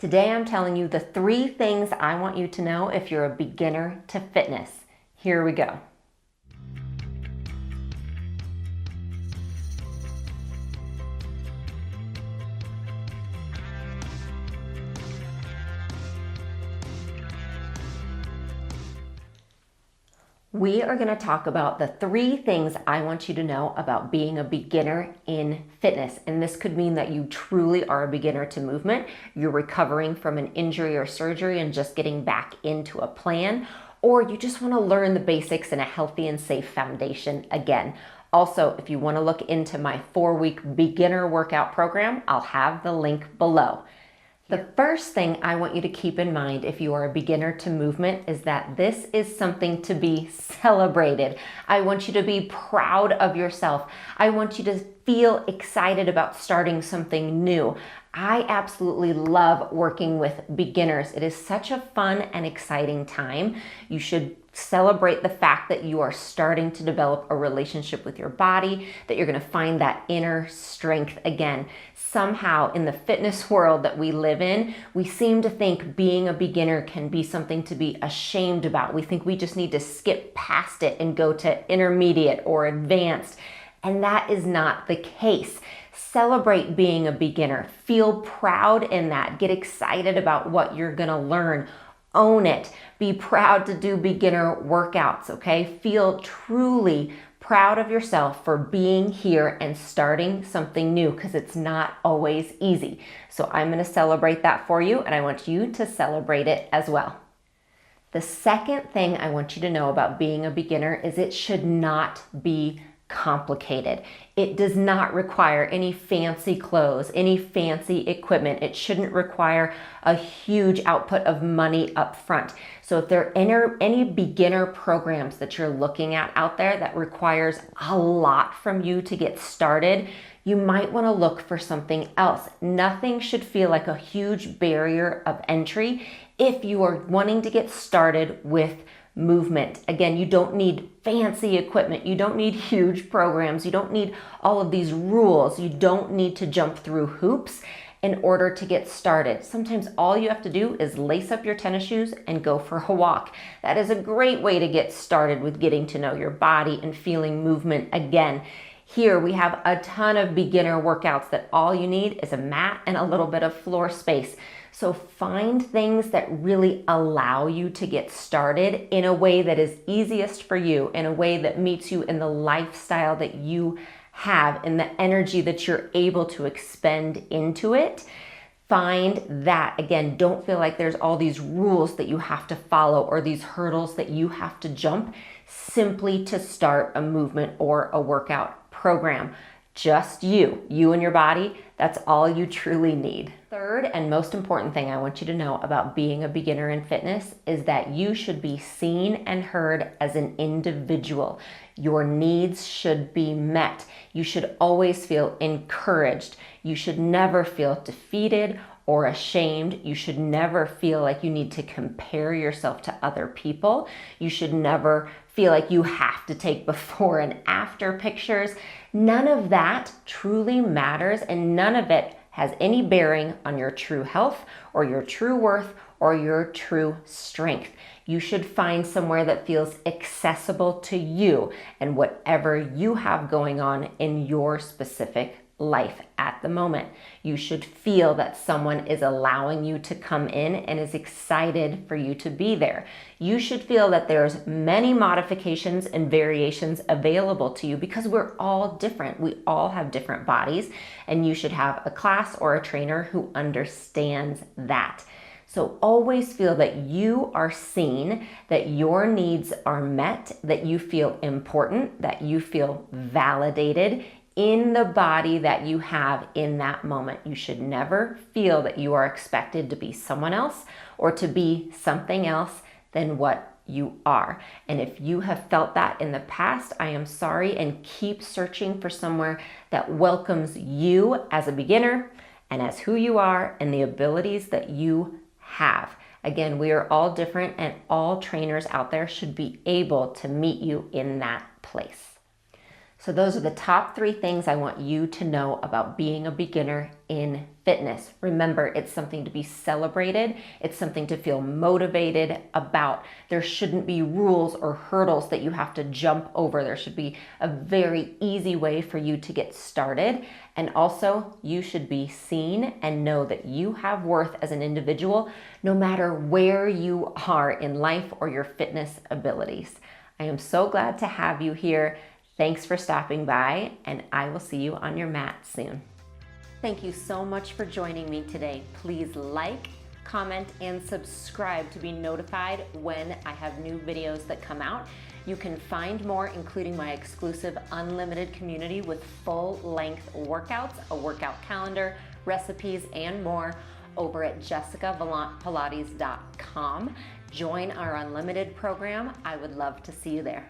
Today I'm telling you the 3 things I want you to know if you're a beginner to fitness. Here we go. We are going to talk about the 3 things I want you to know about being a beginner in fitness. And this could mean that you truly are a beginner to movement. You're recovering from an injury or surgery and just getting back into a plan, or you just want to learn the basics in a healthy and safe foundation again. Also, if you want to look into my 4-week beginner workout program, I'll have the link below. The first thing I want you to keep in mind if you are a beginner to movement is that this is something to be celebrated. I want you to be proud of yourself. I want you to feel excited about starting something new. I absolutely love working with beginners. It is such a fun and exciting time. You should celebrate the fact that you are starting to develop a relationship with your body, that you're going to find that inner strength again. Somehow in the fitness world that we live in, we seem to think being a beginner can be something to be ashamed about. We think we just need to skip past it and go to intermediate or advanced. And that is not the case. Celebrate being a beginner. Feel proud in that. Get excited about what you're going to learn. Own it. Be proud to do beginner workouts, okay? Feel truly proud of yourself for being here and starting something new, because it's not always easy. So I'm going to celebrate that for you, and I want you to celebrate it as well. The second thing I want you to know about being a beginner is it should not be complicated. It does not require any fancy clothes, any fancy equipment. It shouldn't require a huge output of money up front. So if there are any beginner programs that you're looking at out there that requires a lot from you to get started, you might want to look for something else. Nothing should feel like a huge barrier of entry if you are wanting to get started with movement. Again, you don't need fancy equipment. You don't need huge programs. You don't need all of these rules. You don't need to jump through hoops in order to get started. Sometimes all you have to do is lace up your tennis shoes and go for a walk. That is a great way to get started with getting to know your body and feeling movement again. Here we have a ton of beginner workouts that all you need is a mat and a little bit of floor space. So find things that really allow you to get started in a way that is easiest for you, in a way that meets you in the lifestyle that you have, in the energy that you're able to expend into it. Find that. Again, don't feel like there's all these rules that you have to follow or these hurdles that you have to jump simply to start a movement or a workout program. Just you and your body. That's all you truly need. Third and most important thing I want you to know about being a beginner in fitness is that you should be seen and heard as an individual. Your needs should be met. You should always feel encouraged. You should never feel defeated or ashamed. You should never feel like you need to compare yourself to other people. You should never feel like you have to take before and after pictures. None of that truly matters, and none of it has any bearing on your true health or your true worth or your true strength. You should find somewhere that feels accessible to you and whatever you have going on in your specific life at the moment. You should feel that someone is allowing you to come in and is excited for you to be there. You should feel that there's many modifications and variations available to you because we're all different. We all have different bodies, and you should have a class or a trainer who understands that. So always feel that you are seen, that your needs are met, that you feel important, that you feel validated in the body that you have in that moment. You should never feel that you are expected to be someone else or to be something else than what you are. And if you have felt that in the past, I am sorry, and keep searching for somewhere that welcomes you as a beginner and as who you are and the abilities that you have. Again, we are all different, and all trainers out there should be able to meet you in that place. So those are the top 3 things I want you to know about being a beginner in fitness. Remember, it's something to be celebrated. It's something to feel motivated about. There shouldn't be rules or hurdles that you have to jump over. There should be a very easy way for you to get started. And also, you should be seen and know that you have worth as an individual, no matter where you are in life or your fitness abilities. I am so glad to have you here. Thanks for stopping by, and I will see you on your mat soon. Thank you so much for joining me today. Please like, comment, and subscribe to be notified when I have new videos that come out. You can find more, including my exclusive unlimited community with full-length workouts, a workout calendar, recipes, and more over at jessicavalantpilates.com. Join our unlimited program. I would love to see you there.